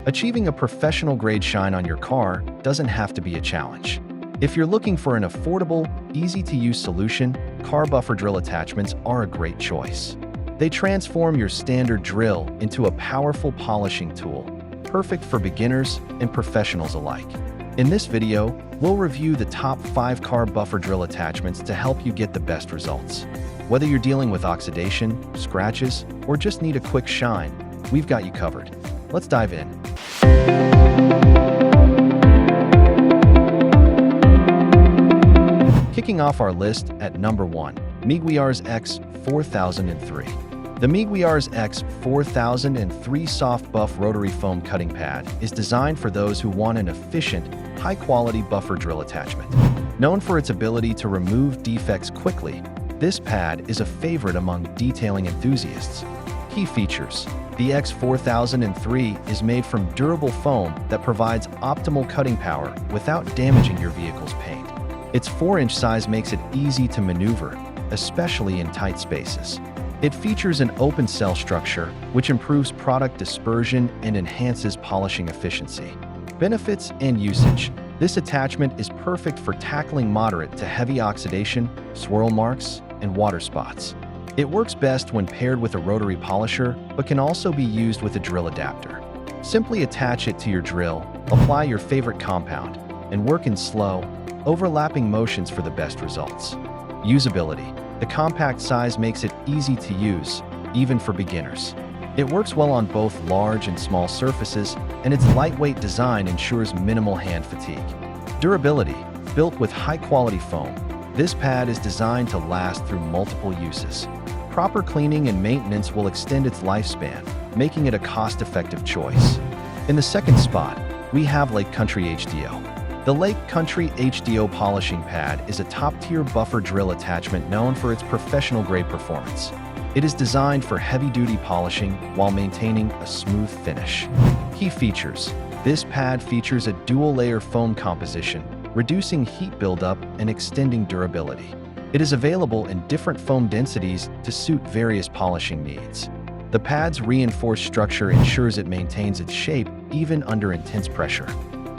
Achieving a professional-grade shine on your car doesn't have to be a challenge. If you're looking for an affordable, easy-to-use solution, car buffer drill attachments are a great choice. They transform your standard drill into a powerful polishing tool, perfect for beginners and professionals alike. In this video, we'll review the top 5 car buffer drill attachments to help you get the best results. Whether you're dealing with oxidation, scratches, or just need a quick shine, we've got you covered. Let's dive in. Kicking off our list at number 1, Meguiar's X4003. The Meguiar's X4003 soft buff rotary foam cutting pad is designed for those who want an efficient, high-quality buffer drill attachment. Known for its ability to remove defects quickly, this pad is a favorite among detailing enthusiasts. Key features: the X4003 is made from durable foam that provides optimal cutting power without damaging your vehicle's paint. Its 4-inch size makes it easy to maneuver, especially in tight spaces. It features an open cell structure, which improves product dispersion and enhances polishing efficiency. Benefits and usage: this attachment is perfect for tackling moderate to heavy oxidation, swirl marks, and water spots. It works best when paired with a rotary polisher, but can also be used with a drill adapter. Simply attach it to your drill, apply your favorite compound, and work in slow, overlapping motions for the best results. Usability: the compact size makes it easy to use, even for beginners. It works well on both large and small surfaces, and its lightweight design ensures minimal hand fatigue. Durability: built with high-quality foam, this pad is designed to last through multiple uses. Proper cleaning and maintenance will extend its lifespan, making it a cost-effective choice. In the second spot, we have Country HDO. The Country HDO polishing pad is a top-tier buffer drill attachment known for its professional-grade performance. It is designed for heavy-duty polishing while maintaining a smooth finish. Key features: this pad features a dual-layer foam composition, reducing heat buildup and extending durability. It is available in different foam densities to suit various polishing needs. The pad's reinforced structure ensures it maintains its shape even under intense pressure.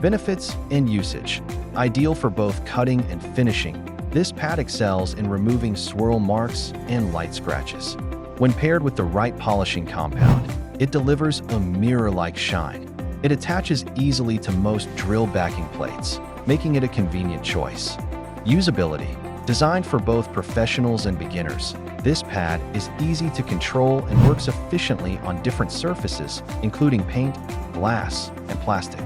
Benefits and usage: ideal for both cutting and finishing, this pad excels in removing swirl marks and light scratches. When paired with the right polishing compound, it delivers a mirror-like shine. It attaches easily to most drill backing plates, making it a convenient choice. Usability: designed for both professionals and beginners, this pad is easy to control and works efficiently on different surfaces, including paint, glass, and plastic.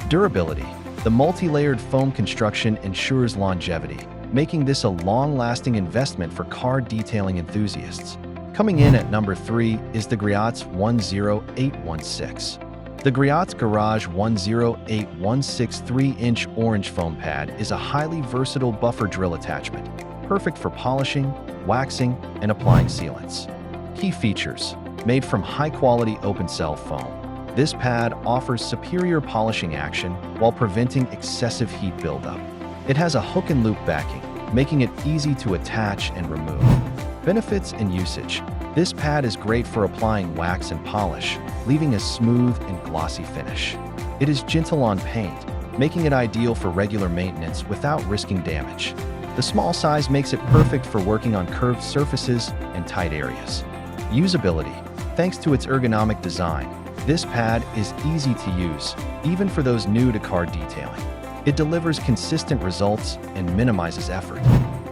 Durability: the multi-layered foam construction ensures longevity, making this a long-lasting investment for car detailing enthusiasts. Coming in at number 3 is the Griotts 10816. The Griotts Garage 10816 3-inch orange foam pad is a highly versatile buffer drill attachment, perfect for polishing, waxing, and applying sealants. Key features: made from high-quality open-cell foam, this pad offers superior polishing action while preventing excessive heat buildup. It has a hook and loop backing, making it easy to attach and remove. Benefits and usage: this pad is great for applying wax and polish, leaving a smooth and glossy finish. It is gentle on paint, making it ideal for regular maintenance without risking damage. The small size makes it perfect for working on curved surfaces and tight areas. Usability: thanks to its ergonomic design, this pad is easy to use, even for those new to car detailing. It delivers consistent results and minimizes effort.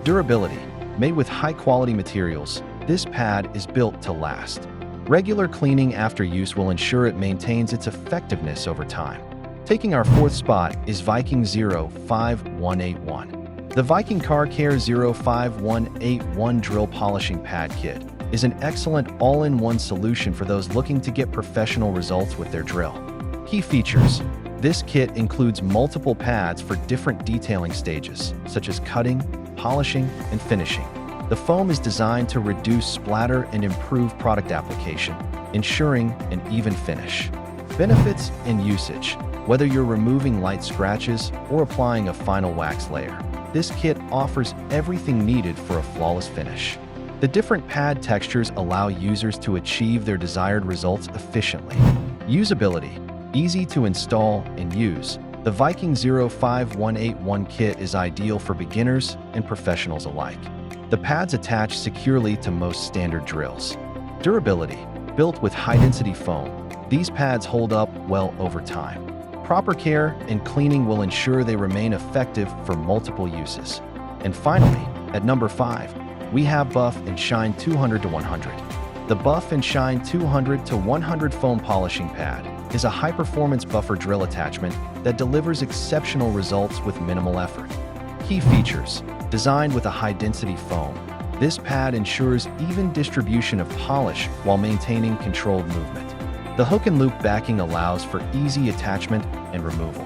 Durability: made with high-quality materials, this pad is built to last. Regular cleaning after use will ensure it maintains its effectiveness over time. Taking our 4th spot is Viking 05181. The Viking Car Care 05181 Drill Polishing Pad Kit is an excellent all-in-one solution for those looking to get professional results with their drill. Key features: this kit includes multiple pads for different detailing stages, such as cutting, polishing, and finishing. The foam is designed to reduce splatter and improve product application, ensuring an even finish. Benefits and usage: whether you're removing light scratches or applying a final wax layer, this kit offers everything needed for a flawless finish. The different pad textures allow users to achieve their desired results efficiently. Usability: Easy to install and use, the Viking 05181 kit is ideal for beginners and professionals alike. The pads attach securely to most standard drills. Durability. Built with high-density foam, these pads hold up well over time. Proper care and cleaning will ensure they remain effective for multiple uses. And finally, at number 5, we have Buff and Shine 200-100. The Buff and Shine 200-100 foam polishing pad is a high-performance buffer drill attachment that delivers exceptional results with minimal effort. Key features. Designed with a high-density foam, this pad ensures even distribution of polish while maintaining controlled movement. The hook and loop backing allows for easy attachment and removal.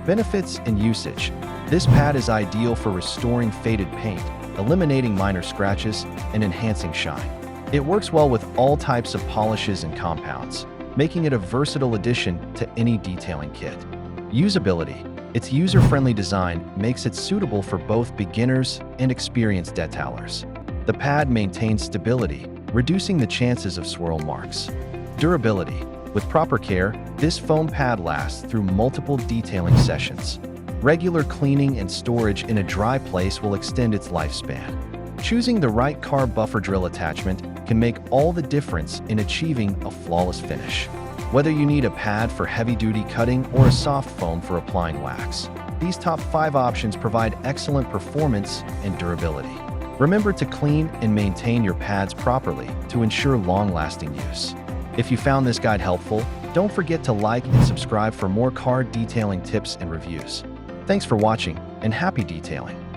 Benefits and usage. This pad is ideal for restoring faded paint, eliminating minor scratches, and enhancing shine. It works well with all types of polishes and compounds, making it a versatile addition to any detailing kit. Usability. Its user-friendly design makes it suitable for both beginners and experienced detailers. The pad maintains stability, reducing the chances of swirl marks. Durability. With proper care, this foam pad lasts through multiple detailing sessions. Regular cleaning and storage in a dry place will extend its lifespan. Choosing the right car buffer drill attachment can make all the difference in achieving a flawless finish. Whether you need a pad for heavy-duty cutting or a soft foam for applying wax, these top 5 options provide excellent performance and durability. Remember to clean and maintain your pads properly to ensure long-lasting use. If you found this guide helpful, don't forget to like and subscribe for more car detailing tips and reviews. Thanks for watching, and happy detailing!